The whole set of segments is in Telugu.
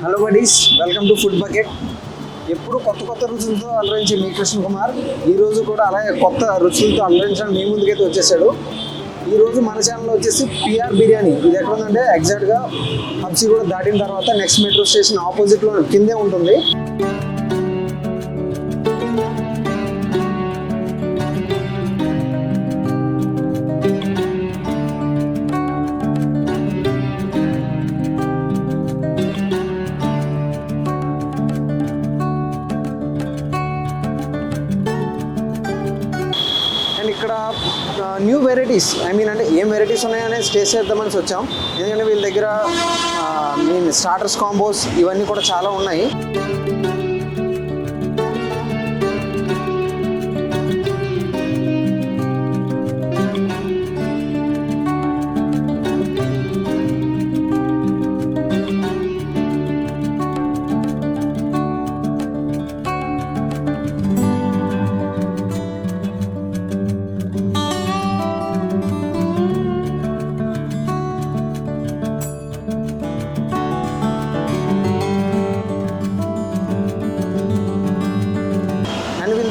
Hello buddies, welcome to food bucket. ఎప్పుడు కొత్త రుచులతో అలరించే మీ కృష్ణ కుమార్ ఈరోజు కూడా అలాగే కొత్త రుచులతో అలరించడానికి మీ ముందుకైతే వచ్చేసాడు. ఈరోజు మన ఛానల్లో వచ్చేసి పిఆర్ బిర్యానీ. ఇది ఎక్కడ ఉందంటే ఎగ్జాక్ట్గా హబ్సీ కూడా దాటిన తర్వాత నెక్స్ట్ మెట్రో స్టేషన్ ఆపోజిట్లో కిందే ఉంటుంది. ఇక్కడ న్యూ వెరైటీస్ అంటే ఏం వెరైటీస్ ఉన్నాయనేది టేస్ట్ చేద్దామని వచ్చాం. ఎందుకంటే వీళ్ళ దగ్గర స్టార్టర్స్ కాంబోస్ ఇవన్నీ కూడా చాలా ఉన్నాయి.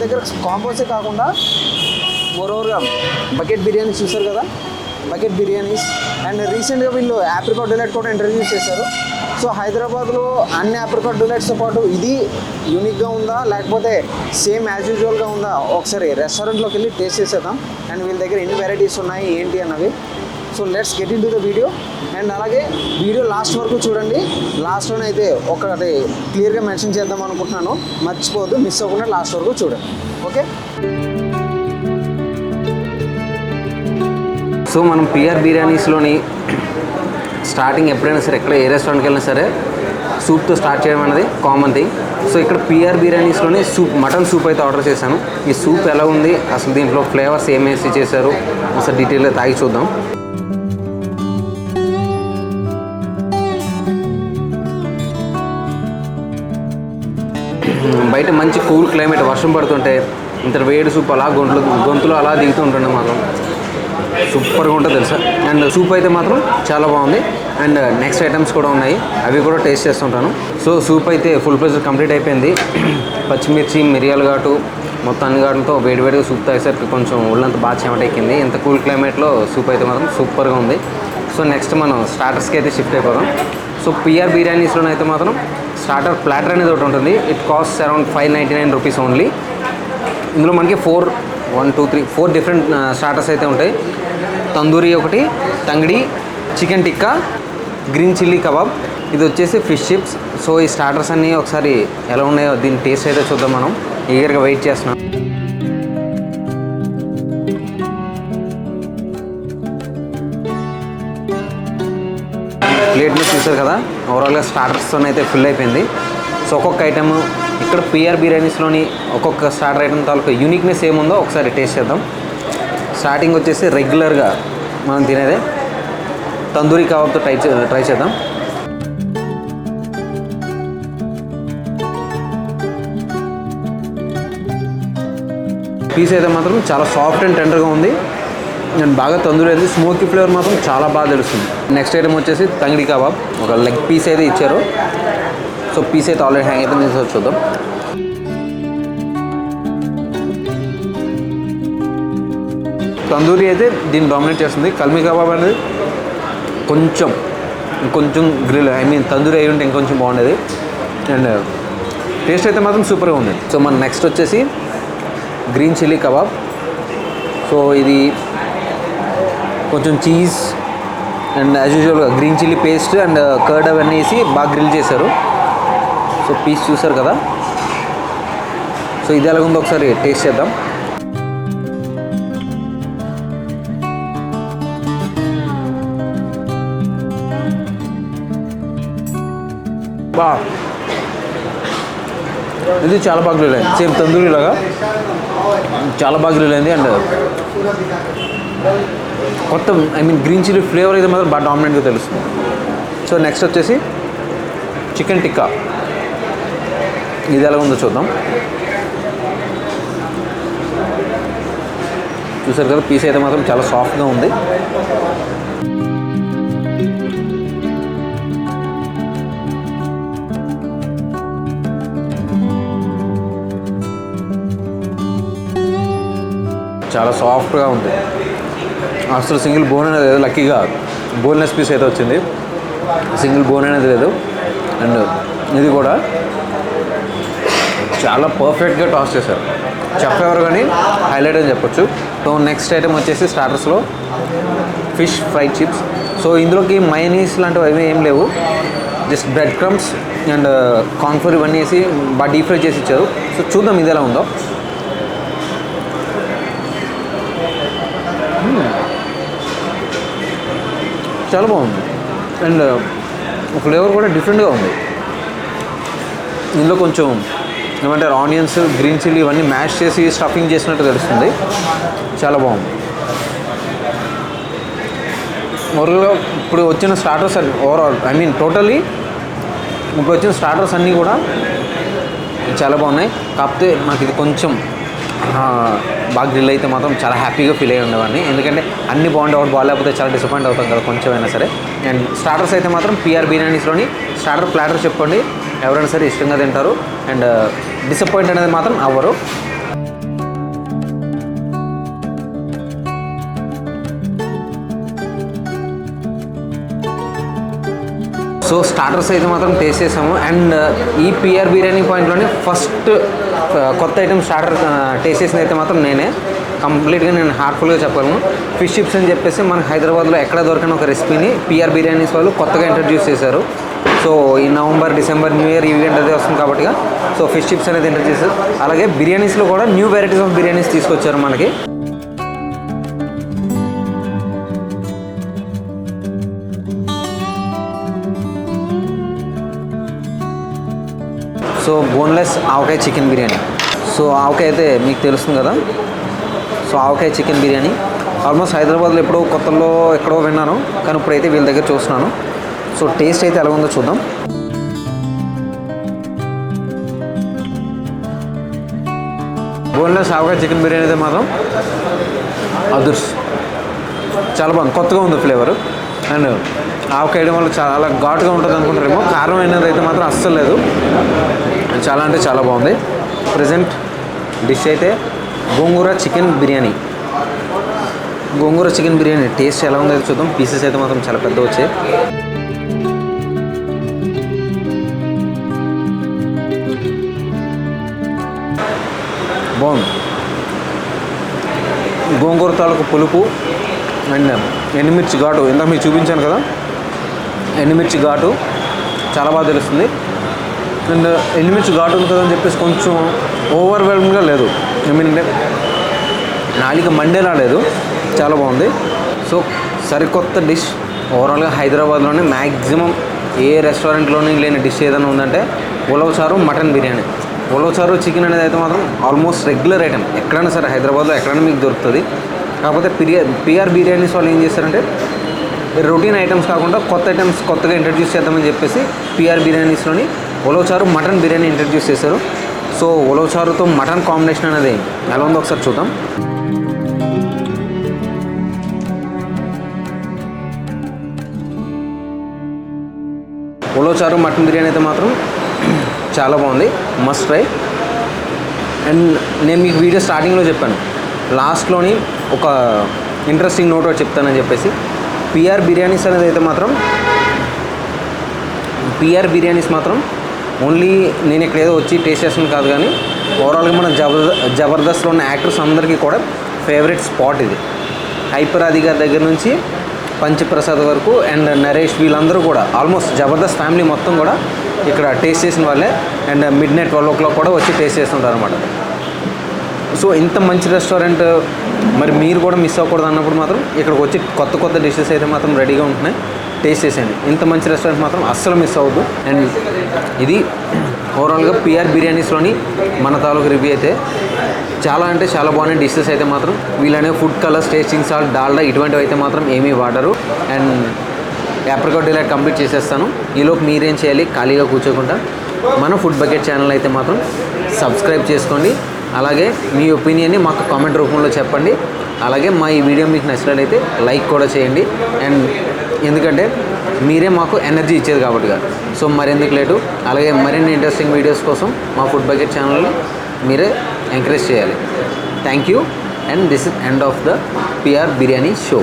దగ్గర కాంబోసే కాకుండా మోరోవర్గా బకెట్ బిర్యానీస్ చూస్తారు కదా, బకెట్ బిర్యానీస్ అండ్ రీసెంట్గా వీళ్ళు ఆప్రికాట్ డిలైట్ కూడా ఇంట్రడ్యూస్ చేశారు. సో హైదరాబాద్లో అన్ని ఆప్రికాట్ డిలైట్స్తో పాటు ఇది యూనిక్గా ఉందా లేకపోతే సేమ్ యాజ్ యూజువల్గా ఉందా ఒకసారి రెస్టారెంట్లోకి వెళ్ళి టేస్ట్ చేసేద్దాం. అండ్ వీళ్ళ దగ్గర ఎన్ని వెరైటీస్ ఉన్నాయి ఏంటి అన్నవి. So let's get in to the video. And అలాగే వీడియో లాస్ట్ వరకు చూడండి. లాస్ట్లోనే అయితే ఒకటి క్లియర్గా మెన్షన్ చేద్దాం అనుకుంటున్నాను, మర్చిపోవద్దు, మిస్ అవ్వకుండా లాస్ట్ వరకు చూడండి. ఓకే, సో మనం పిఆర్ బిర్యానీస్లోని స్టార్టింగ్ ఎప్పుడైనా సరే ఎక్కడ ఏ రెస్టారెంట్కి వెళ్ళినా సరే సూప్తో స్టార్ట్ చేయడం అనేది కామన్ థింగ్. సో ఇక్కడ పిఆర్ బిర్యానీస్లోని మటన్ సూప్ అయితే ఆర్డర్ చేశాను. ఈ సూప్ ఎలా ఉంది, అసలు దీంట్లో ఫ్లేవర్స్ ఏమేసి చేశారు అసలు డీటెయిల్గా తాగి చూద్దాం. బయట మంచి కూల్ క్లైమేట్, వర్షం పడుతుంటే ఇంత వేడి సూప్ అలా గొంతులో అలా దిగుతూ ఉంటుండే మాత్రం సూపర్గా ఉంటుంది తెలుసా. అండ్ సూప్ అయితే మాత్రం చాలా బాగుంది. అండ్ నెక్స్ట్ ఐటమ్స్ కూడా ఉన్నాయి, అవి కూడా టేస్ట్ చేస్తుంటాను. సో సూప్ అయితే ఫుల్ ప్రెజర్ కంప్లీట్ అయిపోయింది. పచ్చిమిర్చి, మిరియాల ఘాటు మొత్తం అన్ని ఘాటులతో వేడివేడిగా సూప్ తాగేసరికి కొంచెం ఒళ్ళంతా బాగా చెమటెక్కింది. ఇంత కూల్ క్లైమేట్లో సూప్ అయితే మాత్రం సూపర్గా ఉంది. సో నెక్స్ట్ మనం స్టార్టర్స్కి అయితే షిఫ్ట్ అయిపోదాం. సో పిఆర్ బిర్యానీస్లో అయితే మాత్రం స్టార్టర్ ప్లాటర్ అనేది ఒకటి ఉంటుంది. It cost around 599 rupees only. ఇందులో మనకి 4 డిఫరెంట్ స్టార్టర్స్ అయితే ఉంటాయి. తందూరి ఒకటి, tangdi, chicken tikka, green chilli kebab, ఇది వచ్చేసి ఫిష్ చిప్స్. సో ఈ స్టార్టర్స్ అన్నీ ఒకసారి ఎలా ఉన్నాయో దీని టేస్ట్ అయితే చూద్దాం. మనం ఈగర్గా వెయిట్ చేస్తున్నాం. ప్లేట్ మీద చూసారు కదా, ఓవరాల్గా స్టార్టర్స్తో అయితే ఫిల్ అయిపోయింది. సో ఒక్కొక్క ఐటమ్ ఇక్కడ పిఆర్ బిర్యానీస్లోని ఒక్కొక్క స్టార్టర్ ఐటమ్ తాలూకు యూనిక్నెస్ ఏముందో ఒకసారి టేస్ట్ చేద్దాం. స్టార్టింగ్ వచ్చేసి రెగ్యులర్గా మనం తినేదే తందూరి కబాబ్తో ట్రై చేద్దాం. పీస్ అయితే మాత్రం చాలా సాఫ్ట్ అండ్ టెండర్గా ఉంది. అండ్ బాగా తందూరి అయితే స్మోకీ ఫ్లేవర్ మాత్రం చాలా బాగా తెలుస్తుంది. నెక్స్ట్ ఐటమ్ వచ్చేసి తంగడి కబాబ్, ఒక లెగ్ పీస్ అయితే ఇచ్చారు. సో పీస్ అయితే ఆల్రెడీ హ్యాంగ్ అయితే చూద్దాం. తందూరి అయితే దీన్ని డామినేట్ చేస్తుంది. కల్మీ కబాబ్ అనేది కొంచెం గ్రిల్ తందూరి అయి ఉంటే ఇంకొంచెం బాగుండేది. అండ్ టేస్ట్ అయితే మాత్రం సూపర్గా ఉంది. సో మన నెక్స్ట్ వచ్చేసి గ్రీన్ చిల్లీ కబాబ్. సో ఇది కొంచెం చీజ్ అండ్ యాజ్ యూజువల్గా green chilli paste and curd అవన్నీ వేసి బాగా గ్రిల్ చేశారు. సో పీస్ చూసారు కదా. సో ఇది ఎలాగుందో ఒకసారి టేస్ట్ చేద్దాం. ఇది చాలా బాగా గ్రిల్ అయింది, సేమ్ తందూరి లాగా చాలా బాగా గ్రిల్ అయింది. అండ్ కొత్త గ్రీన్ చిల్లీ ఫ్లేవర్ అయితే మాత్రం బాగా డామినెంట్గా తెలుస్తుంది. సో నెక్స్ట్ వచ్చేసి చికెన్ టిక్కా, ఇది ఎలా ఉందో చూద్దాం. చూసారు కదా, పీస్ అయితే మాత్రం చాలా సాఫ్ట్గా ఉంది. చాలా సాఫ్ట్గా ఉంది. అసలు సింగిల్ బోన్ అనేది లేదు. లక్కీగా బోన్లెస్ పీస్ అయితే వచ్చింది, సింగిల్ బోన్ అనేది లేదు. అండ్ ఇది కూడా చాలా పర్ఫెక్ట్గా టాస్ చేశారు. చెప్పేవారు కానీ హైలైట్ అని చెప్పొచ్చు. సో నెక్స్ట్ ఐటమ్ వచ్చేసి స్టార్టర్స్లో ఫిష్ ఫ్రైడ్ చిప్స్. సో ఇందులోకి మయోనీస్ లాంటివి అవి ఏం లేవు, just bread crumbs and cornflour ఇవన్నీ వేసి బాగా డీప్ ఫ్రై చేసి ఇచ్చారు. సో చూద్దాం ఇది ఎలా ఉందో. చాలా బాగుంది అండ్ ఫ్లేవర్ కూడా డిఫరెంట్గా ఉంది. ఇందులో కొంచెం ఏమంటారు ఆనియన్స్, గ్రీన్ చిల్లీ ఇవన్నీ మ్యాష్ చేసి స్టఫింగ్ చేసినట్టు తెలుస్తుంది. చాలా బాగుంది. ఓవరాల్గా ఇప్పుడు వచ్చిన స్టార్టర్స్ ఓవరాల్ టోటల్లీ ఇప్పుడు వచ్చిన స్టార్టర్స్ అన్నీ కూడా చాలా బాగున్నాయి. కాకపోతే నాకు ఇది కొంచెం బాగా గ్రిల్ అయితే మాత్రం చాలా హ్యాపీగా ఫీల్ అయ్యి ఉండేవాడిని. ఎందుకంటే అన్ని బాగుండే ఒకటి బాగాలేకపోతే చాలా డిసప్పాయింట్ అవుతాం కదా కొంచెమైనా సరే. అండ్ స్టార్టర్స్ అయితే మాత్రం పిఆర్ బిర్యానీస్లోని స్టార్టర్ ప్లాటర్ చెప్పండి, ఎవరైనా సరే ఇష్టంగా తింటారు అండ్ డిసప్పాయింట్ అనేది మాత్రం అవ్వరు. సో స్టార్టర్స్ అయితే మాత్రం టేస్ట్ చేసాము. అండ్ ఈ పిఆర్ బిర్యానీ పాయింట్లోనే ఫస్ట్ కొత్త ఐటమ్ స్టార్టర్ టేస్ట్ చేసింది అయితే మాత్రం నేనే. కంప్లీట్గా నేను హార్ట్ఫుల్గా చెప్పగలను. ఫిష్ చిప్స్ అని చెప్పేసి మనకు హైదరాబాద్లో ఎక్కడ దొరికిన ఒక రెసిపీని పిఆర్ బిర్యానీస్ వాళ్ళు కొత్తగా ఇంట్రడ్యూస్ చేశారు. సో ఈ November, December, new year event అదే వస్తుంది కాబట్టి సో ఫిష్ చిప్స్ అనేది ఇంట్రడ్యూస్ చేశారు. అలాగే బిర్యానీస్లో కూడా న్యూ వెరైటీస్ ఆఫ్ బిర్యానీస్ తీసుకొచ్చారు మనకి. సో బోన్లెస్ ఆవకాయ చికెన్ బిర్యానీ. సో ఆవకాయ అయితే మీకు తెలుస్తుంది కదా. సో ఆవకాయ చికెన్ బిర్యానీ ఆల్మోస్ట్ హైదరాబాద్లో ఎప్పుడో కొత్తలో ఎక్కడో విన్నాను, కానీ ఇప్పుడైతే వీళ్ళ దగ్గర చూస్తున్నాను. సో టేస్ట్ అయితే ఎలా ఉందో చూద్దాం. బోన్లెస్ ఆవకాయ చికెన్ బిర్యానీ అయితే మాత్రం అదుర్స్, చాలా బాగుంది, కొత్తగా ఉంది ఫ్లేవర్. అండ్ ఆవకాయ వేయడం వల్ల చాలా ఘాటుగా ఉంటుంది అనుకుంటారేమో, కారం అనేది అయితే మాత్రం అస్సలు లేదు. చాలా అంటే చాలా బాగుంది. ప్రజెంట్ డిష్ అయితే గోంగూర చికెన్ బిర్యానీ. గోంగూర చికెన్ బిర్యానీ టేస్ట్ ఎలా ఉందో చూద్దాం. పీసెస్ అయితే మాత్రం చాలా పెద్ద వచ్చాయి. బాగుంది. గోంగూర తాలూకు పులుపు అండ్ ఎండుమిర్చి ఘాటు, ఇందాక మీకు చూపించాను కదా, ఎండుమిర్చి ఘాటు చాలా బాగా తెలుస్తుంది. అండ్ ఎండుమిర్చి ఘాటు ఉంది కదా అని చెప్పేసి కొంచెం ఓవర్వెల్మ్గా లేదు, అంటే నాలిక మండేలా లేదు, చాలా బాగుంది. సో సరికొత్త డిష్ ఓవరాల్గా హైదరాబాద్లోనే మ్యాక్సిమం ఏ రెస్టారెంట్లోనే లేని డిష్ ఏదైనా ఉందంటే ఉలవ చారు మటన్ బిర్యానీ. ఉలవ చారు చికెన్ అనేది అయితే మాత్రం ఆల్మోస్ట్ రెగ్యులర్ ఐటమ్, ఎక్కడైనా సరే హైదరాబాద్లో ఎక్కడైనా మీకు దొరుకుతుంది. కాకపోతే పిఆర్ బిర్యానీస్ వాళ్ళు ఏం చేస్తారంటే రొటీన్ ఐటమ్స్ కాకుండా కొత్త ఐటమ్స్ కొత్తగా ఇంట్రడ్యూస్ చేద్దామని చెప్పేసి పిఆర్ బిర్యానీస్లోని ఉలవ చారు మటన్ బిర్యానీ ఇంట్రడ్యూస్ చేశారు. సో ఉలవ చారుతో మటన్ కాంబినేషన్ అనేది ఎలా ఉందో ఒకసారి చూద్దాం. ఉలవ చారు మటన్ బిర్యానీ అయితే మాత్రం చాలా బాగుంది, మస్ట్ ట్రై. అండ్ నేను మీకు వీడియో స్టార్టింగ్లో చెప్పాను, లాస్ట్లోని ఒక ఇంట్రెస్టింగ్ నోట్ ఒకటి చెప్తానని చెప్పేసి. పిఆర్ బిర్యానీస్ అనేది అయితే మాత్రం ఓన్లీ నేను ఇక్కడ ఏదో వచ్చి టేస్ట్ చేస్తుంది కాదు, కానీ ఓవరాల్గా మన జబర్దస్త్లో ఉన్న యాక్టర్స్ అందరికీ కూడా ఫేవరెట్ స్పాట్ ఇది. హైపర్ ఆది గారి దగ్గర నుంచి పంచప్రసాద్ వరకు అండ్ నరేష్ వీళ్ళందరూ కూడా ఆల్మోస్ట్ జబర్దస్త్ ఫ్యామిలీ మొత్తం కూడా ఇక్కడ టేస్ట్ చేసిన వాళ్ళే. అండ్ మిడ్నైట్ 12 o'clock కూడా వచ్చి టేస్ట్ చేస్తుంటారు అనమాట. సో ఇంత మంచి రెస్టారెంట్ మరి మీరు కూడా మిస్ అవ్వకూడదు అన్నప్పుడు మాత్రం ఇక్కడికి వచ్చి కొత్త కొత్త డిషెస్ అయితే మాత్రం రెడీగా ఉంటున్నాయి, టేస్ట్ చేసేయండి. ఇంత మంచి రెస్టారెంట్ మాత్రం అస్సలు మిస్ అవ్వద్దు. అండ్ ఇది ఓవరాల్గా పిఆర్ బిర్యానీస్లోని మన తాలూకు రివ్యూ అయితే చాలా అంటే చాలా బాగున్నాయి డిషెస్ అయితే మాత్రం. వీళ్ళనే food colours, tasting salt, Dalda ఇటువంటివి అయితే మాత్రం ఏమీ వాడరు. అండ్ యాప్రికాట్ డిలైట్ కంప్లీట్ చేసేస్తాను. ఈలోపు మీరేం చేయాలి, ఖాళీగా కూర్చోకుండా మన ఫుడ్ బకెట్ ఛానల్ అయితే మాత్రం సబ్స్క్రైబ్ చేసుకోండి. అలాగే మీ ఒపీనియన్ని మాకు కామెంట్ రూపంలో చెప్పండి. అలాగే మా ఈ వీడియో మీకు నచ్చినట్లయితే లైక్ కూడా చేయండి. అండ్ ఎందుకంటే మీరే మాకు ఎనర్జీ ఇచ్చేది కాబట్టి. సో మరెందుకు లేటు, అలాగే మరిన్ని ఇంట్రెస్టింగ్ వీడియోస్ కోసం మా ఫుడ్ బకెట్ ఛానల్ని మీరే ఎంకరేజ్ చేయాలి. Thank you and this is end of the PR biryani show.